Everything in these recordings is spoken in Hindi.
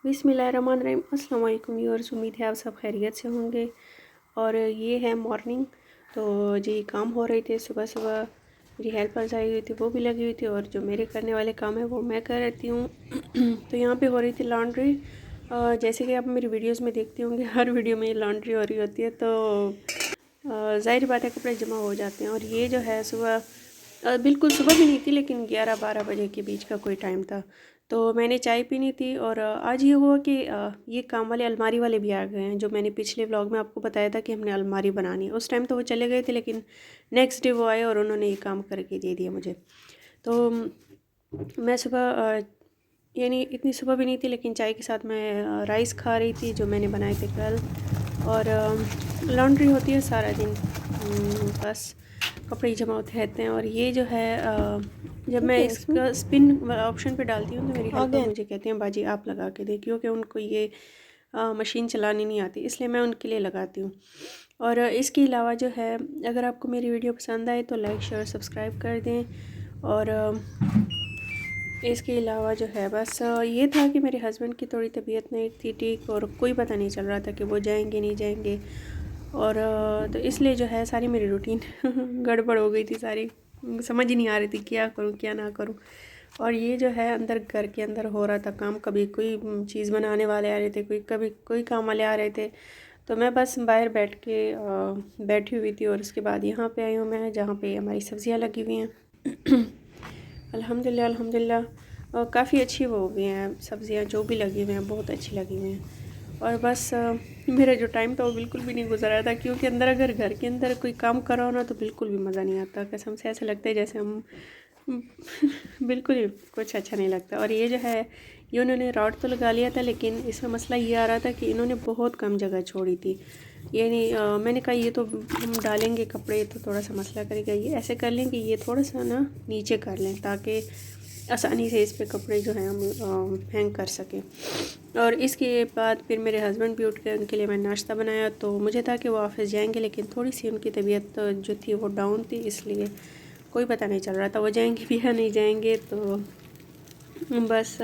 बिस्मिल्लाहिर्रहमानिर्रहीम। अस्सलाम वालेकुम व्यूअर्स, उम्मीद है आप सब खैरियत से होंगे। और ये है मॉर्निंग, तो जी काम हो रही थी सुबह सुबह। मेरी हेल्पर्स आई हुई थी, वो भी लगी हुई थी, और जो मेरे करने वाले काम है वो मैं कर रहती हूँ। तो यहाँ पे हो रही थी लॉन्ड्री। जैसे कि आप मेरी वीडियोस में देखते होंगे, हर वीडियो में लॉन्ड्री हो रही होती है, तो ज़ाहिर बात है कपड़े जमा हो जाते हैं। और ये जो है सुबह बिल्कुल सुबह भी नहीं थी, लेकिन 11-12 बजे के बीच का कोई टाइम था। तो मैंने चाय पीनी थी, और आज ये हुआ कि ये काम वाले अलमारी वाले भी आ गए हैं। जो मैंने पिछले व्लॉग में आपको बताया था कि हमने अलमारी बनानी है, उस टाइम तो वो चले गए थे, लेकिन नेक्स्ट डे वो आए और उन्होंने ये काम करके दे दिया मुझे। तो मैं सुबह यानी इतनी सुबह भी नहीं थी, लेकिन चाय के साथ मैं राइस खा रही थी जो मैंने बनाए थे कल। और लॉन्ड्री होती है सारा दिन, बस कपड़े जमा होते रहते हैं। और ये जो है जब मैं इसका स्पिन ऑप्शन पे डालती हूँ तो मेरी हेल्पर मुझे कहती हैं बाजी आप लगा के दे, क्योंकि उनको ये मशीन चलानी नहीं आती, इसलिए मैं उनके लिए लगाती हूँ। और इसके अलावा जो है, अगर आपको मेरी वीडियो पसंद आए तो लाइक शेयर सब्सक्राइब कर दें। और इसके अलावा जो है बस ये था कि मेरे हस्बैंड की थोड़ी तबीयत नहीं थी ठीक, और कोई पता नहीं चल रहा था कि वो जाएंगे नहीं जाएंगे। और तो इसलिए जो है सारी मेरी रूटीन गड़बड़ हो गई थी सारी, समझ ही नहीं आ रही थी क्या करूं क्या ना करूं। और ये जो है अंदर घर के अंदर हो रहा था काम, कभी कोई चीज़ बनाने वाले आ रहे थे, कभी कोई काम वाले आ रहे थे। तो मैं बस बाहर बैठ के बैठी हुई थी। और उसके बाद यहाँ पे आई हूँ मैं, जहाँ पे हमारी सब्जियाँ लगी हुई हैं। अल्हम्दुलिल्लाह अल्हम्दुलिल्लाह काफ़ी अच्छी वो हो गई हैं सब्ज़ियाँ, जो भी लगी हुई हैं बहुत अच्छी लगी हुई हैं। और बस मेरा जो टाइम था वो बिल्कुल भी नहीं गुजरा था, क्योंकि अंदर अगर घर के अंदर कोई काम करो ना तो बिल्कुल भी मज़ा नहीं आता। कसम से ऐसा लगता है जैसे हम बिल्कुल ही कुछ अच्छा नहीं लगता। और ये जो है, ये उन्होंने रॉड तो लगा लिया था, लेकिन इसमें मसला ये आ रहा था कि इन्होंने बहुत कम जगह छोड़ी थी। यानी मैंने कहा ये तो हम डालेंगे कपड़े तो थोड़ा सा मसला करेगा, ये ऐसे कर लें कि ये थोड़ा सा ना नीचे कर लें, ताकि आसानी से इस पे कपड़े जो हैं हम हैंग कर सकें। और इसके बाद फिर मेरे हस्बैंड भी उठ गए, उनके लिए मैंने नाश्ता बनाया। तो मुझे था कि वो ऑफिस जाएंगे, लेकिन थोड़ी सी उनकी तबीयत जो थी वो डाउन थी, इसलिए कोई पता नहीं चल रहा था वो जाएंगे भी या नहीं जाएंगे। तो बस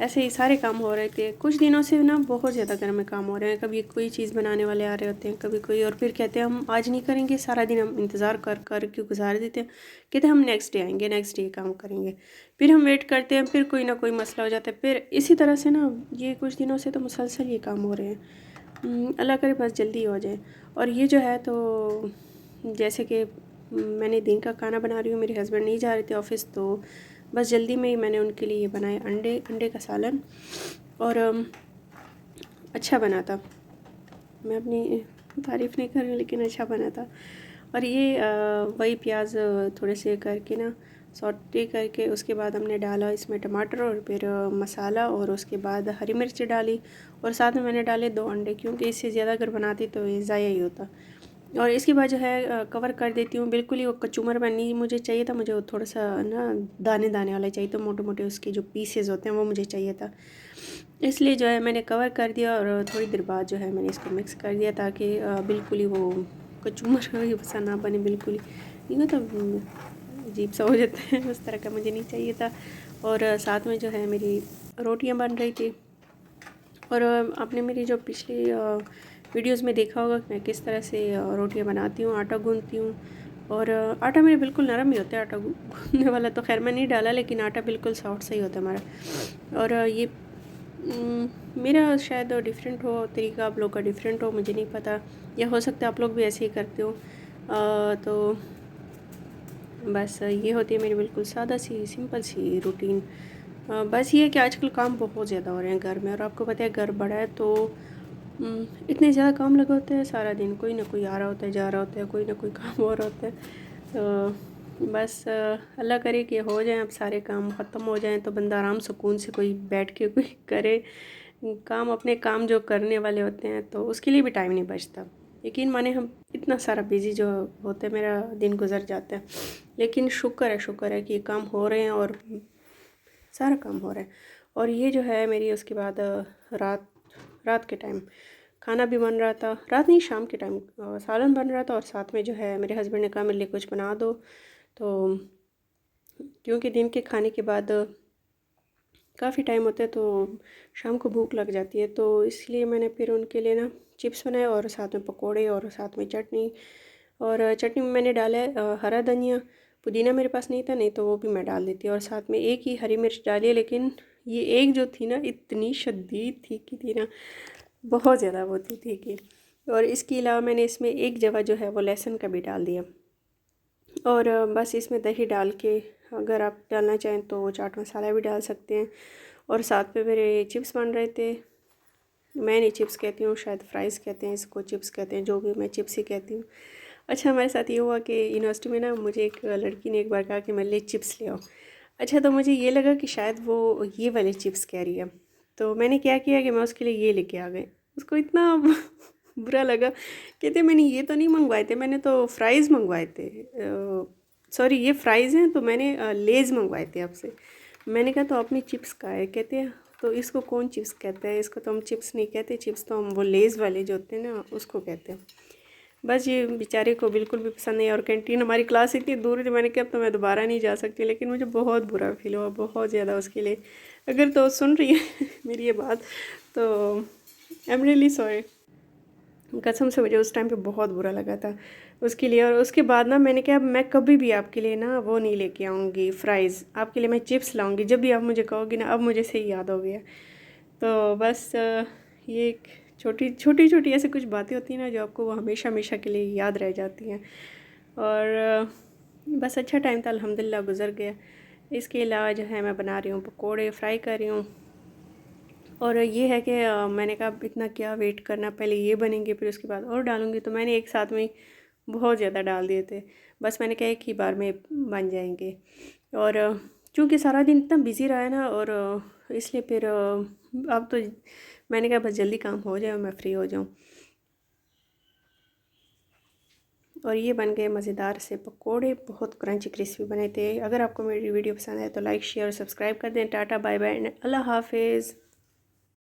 ऐसे ही सारे काम हो रहे थे कुछ दिनों से ना, बहुत ज़्यादा घर में काम हो रहे हैं। कभी कोई चीज़ बनाने वाले आ रहे होते हैं, कभी कोई, और फिर कहते हैं हम आज नहीं करेंगे, सारा दिन हम इंतज़ार कर कर के गुजार देते हैं, कहते हैं हम नेक्स्ट डे आएंगे, नेक्स्ट डे काम करेंगे। फिर हम वेट करते हैं, फिर कोई ना कोई मसला हो जाता है, फिर इसी तरह से ना ये कुछ दिनों से तो मुसलसल ये काम हो रहे हैं। अल्लाह करे बस जल्दी हो जाए। और ये जो है, तो जैसे कि मैंने दिन का खाना बना रही हूँ, मेरे हस्बैंड नहीं जा रहे थे ऑफ़िस, तो बस जल्दी में ही मैंने उनके लिए ये बनाए अंडे का सालन। और अच्छा बना था, मैं अपनी तारीफ़ नहीं कर रही, लेकिन अच्छा बना था। और ये वही प्याज थोड़े से करके ना सौटे करके, उसके बाद हमने डाला इसमें टमाटर, और फिर मसाला, और उसके बाद हरी मिर्च डाली, और साथ में मैंने डाले 2 अंडे, क्योंकि इससे ज़्यादा अगर बनाती तो ये ज़ाया ही होता। और इसके बाद जो है कवर कर देती हूँ। बिल्कुल ही वो कचूमर बननी मुझे चाहिए था, मुझे वो थोड़ा सा ना दाने दाने वाला चाहिए, तो मोटे मोटे उसके जो पीसेस होते हैं वो मुझे चाहिए था, इसलिए जो है मैंने कवर कर दिया। और थोड़ी देर बाद जो है मैंने इसको मिक्स कर दिया, ताकि बिल्कुल ही वो कचूमर सा ना बने, बिल्कुल ही नहीं तो अजीब सा हो जाता है, उस तरह का मुझे नहीं चाहिए था। और साथ में जो है मेरी रोटियां बन रही थी। और आपने मेरी जो पिछली वीडियोस में देखा होगा कि मैं किस तरह से रोटियां बनाती हूँ, आटा गूंथती हूँ। और आटा मेरे बिल्कुल नरम ही होता है, आटा गूंथने वाला तो खैर मैं नहीं डाला, लेकिन आटा बिल्कुल सॉफ्ट सा ही होता है हमारा। और ये मेरा शायद डिफरेंट हो तरीका, आप लोग का डिफरेंट हो, मुझे नहीं पता, या हो सकता है आप लोग भी ऐसे ही करते हो। तो बस ये होती है मेरी बिल्कुल सादा सी सिंपल सी रूटीन। बस ये है कि आजकल काम बहुत ज़्यादा हो रहे हैं घर में, और आपको पता है घर बड़ा है, तो इतने ज़्यादा काम लगे होते हैं सारा दिन, कोई ना कोई आ रहा होता है, जा रहा होता है, कोई ना कोई काम हो रहा होता है। तो बस अल्लाह करे कि हो जाए, अब सारे काम ख़त्म हो जाएं, तो बंदा आराम सुकून से कोई बैठ के कोई करे काम, अपने काम जो करने वाले होते हैं, तो उसके लिए भी टाइम नहीं बचता। यकीन माने हम इतना सारा बिज़ी जो होते हैं, मेरा दिन गुजर जाता है। लेकिन शुक्र है कि ये काम हो रहे हैं, और सारा काम हो रहा है। और ये जो है मेरी, उसके बाद रात रात के टाइम खाना भी बन रहा था, रात नहीं शाम के टाइम सालन बन रहा था। और साथ में जो है मेरे हस्बैंड ने कहा मेरे लिए कुछ बना दो, तो क्योंकि दिन के खाने के बाद काफ़ी टाइम होता है तो शाम को भूख लग जाती है, तो इसलिए मैंने फिर उनके लिए ना चिप्स बनाए और साथ में पकोड़े और साथ में चटनी। और चटनी में मैंने डाला है हरा धनिया, पुदीना मेरे पास नहीं था, नहीं तो वो भी मैं डाल देती। और साथ में एक ही हरी मिर्च डाली है, लेकिन ये एक जो थी ना इतनी शदीद तीखी थी ना, बहुत ज़्यादा वो थी तीखी। और इसके अलावा मैंने इसमें एक जगह जो है वो लहसुन का भी डाल दिया। और बस इसमें दही डाल के, अगर आप डालना चाहें तो चाट मसाला भी डाल सकते हैं। और साथ में मेरे चिप्स बन रहे थे, मैं नहीं चिप्स कहती हूँ, शायद फ्राइज़ कहते हैं इसको, चिप्स कहते हैं, जो भी, मैं चिप्स ही कहती हूँ। अच्छा, हमारे साथ ये हुआ कि यूनिवर्सिटी में ना मुझे एक लड़की ने एक बार कहा कि मेरे लिए चिप्स ले आओ। अच्छा, तो मुझे ये लगा कि शायद वो ये वाले चिप्स कह रही है, तो मैंने क्या किया कि मैं उसके लिए ये लेके आ गई। उसको इतना बुरा लगा, कहते मैंने ये तो नहीं मंगवाए थे, मैंने तो फ्राइज़ मंगवाए थे, सॉरी ये फ्राइज़ हैं, तो मैंने लेज़ मंगवाए थे आपसे। मैंने कहा तो अपनी चिप्स का है, कहते हैं तो इसको कौन चिप्स कहता है, इसको तो हम चिप्स नहीं कहते, चिप्स तो हम वो लेज़ वाले जो होते हैं ना उसको कहते हैं। बस ये बेचारे को बिल्कुल भी पसंद नहीं। और कैंटीन, हमारी क्लास इतनी दूर थी, मैंने कहा अब तो मैं दोबारा नहीं जा सकती, लेकिन मुझे बहुत बुरा फील हुआ, बहुत ज़्यादा उसके लिए। अगर तो सुन रही है मेरी ये बात, तो आई एम रियली सॉरी, कसम से मुझे उस टाइम पे बहुत बुरा लगा था उसके लिए। और उसके बाद ना मैंने कहा मैं कभी भी आपके लिए ना वो नहीं लेके आऊँगी फ्राइज़, आपके लिए मैं चिप्स लाऊँगी, जब भी आप मुझे कहोगी ना। अब मुझे सही याद हो गया। तो बस ये एक छोटी छोटी छोटी ऐसी कुछ बातें होती हैं ना जो आपको वो हमेशा हमेशा के लिए याद रह जाती हैं। और बस अच्छा टाइम था, अल्हम्दुलिल्लाह गुज़र गया। इसके अलावा जो है मैं बना रही हूँ पकोड़े, फ्राई कर रही हूँ। और ये है कि मैंने कहा अब इतना क्या वेट करना, पहले ये बनेंगे फिर उसके बाद और डालूँगी, तो मैंने एक साथ में बहुत ज़्यादा डाल दिए थे। बस मैंने कहा एक ही बार में बन जाएंगे। और चूँकि सारा दिन इतना बिज़ी रहा है ना, और इसलिए फिर अब तो मैंने कहा बस जल्दी काम हो जाए और मैं फ्री हो जाऊँ। और ये बन गए मज़ेदार से पकोड़े, बहुत क्रंची क्रिस्पी बने थे। अगर आपको मेरी वीडियो पसंद है तो लाइक शेयर और सब्सक्राइब कर दें। टाटा बाय बाय, अल्लाह हाफिज़।